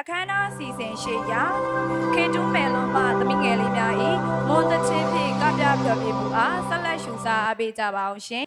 အခမ်းအနားစီစဉ်ရှေ့ရာခေတူးမယ်လွန်မှသမီးငယ်လေးများ၏မွန်တချင်းဖြင့်ကပြဖျော်ဖြေမှုအားဆက်လက်ရှုစားအားပေးကြပါအောင်ရှင်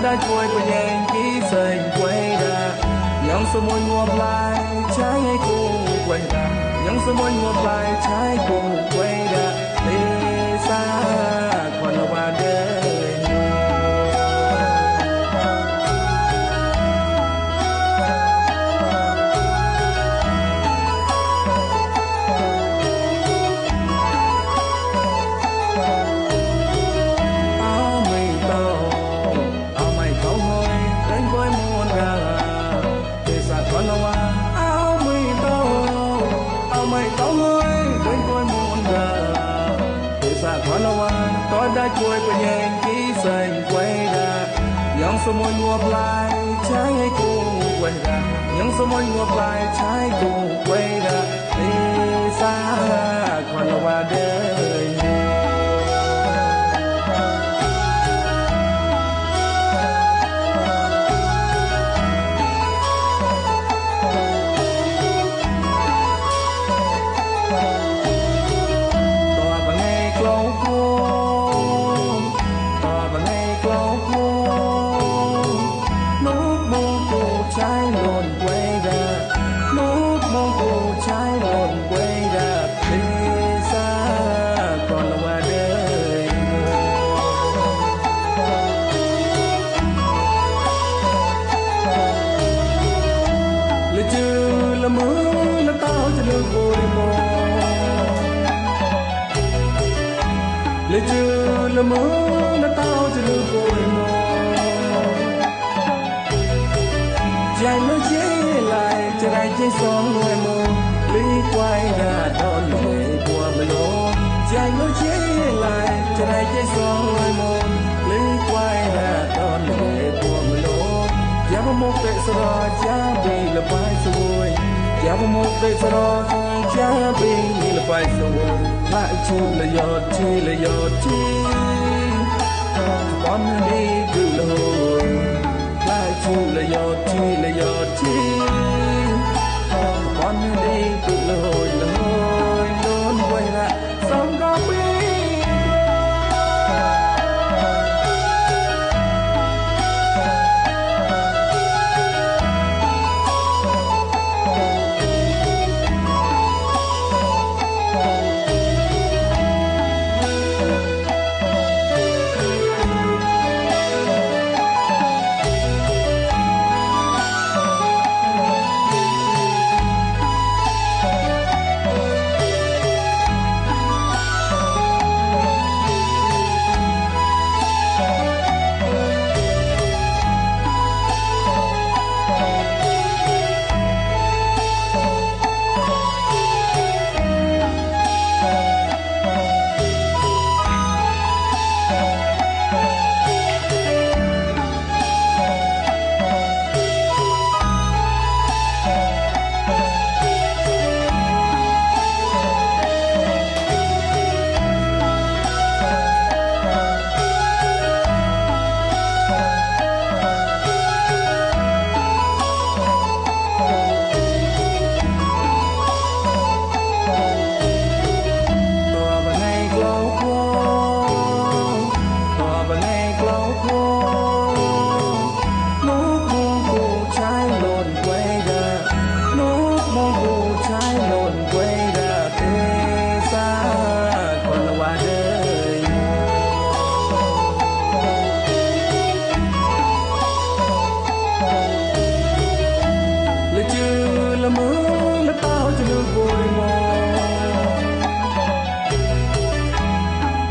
đã trôi qua nhanh chỉ xây quay ra những số môi ngọt lại trái cùng quay ra những số môi ngọt lại trái cùng quay ra đi xa còn là qua đời đã trôi qua nhanh chỉ xây quay ra những số môi ngọt lại trái cùng quay ra những số môi ngọt lại trái cùng quay ra đi xa còn là qua đời lệ chưa là mơ đã tao cho được rồi mơ dài nó chế lại cho đại chế son người mơ lý quay ra đón lệ qua mơ lô dài nó chế lại cho đại chế son người mơ lý quay ra đón lệ qua mơ lô giá một tệ sờ giá bị là phải xuôi giá một tệ sờ giá bị là phải xuôi lại chung là giọt chi con đi từ lâu lại chung là giọt chi con đi từ lâu luôn quay lại sống có biết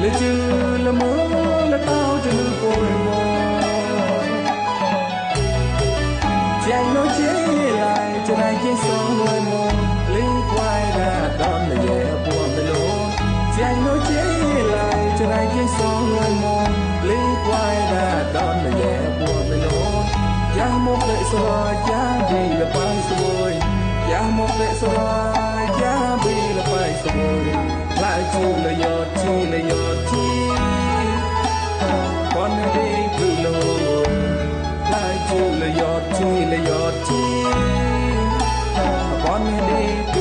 lệ chưa là mơ là tao cho nước cội mơ chàng nói chế lại cho đại chế son người mơ lý quay ra đón là về buồn về lối chàng nói chế จะได้ใจสองเลยมองลีกไว้ได้ดอนไม่แย่ปวดไม่ลงอย่ามกเลยสลายอย่าบีละไปสวยอย่ามกเลยสลายอย่าบีละไปสวยลายจูละยอดทีละยอดทีก่อนให้ดีคือโลลายจูละยอดทีละยอดทีก่อนให้ดี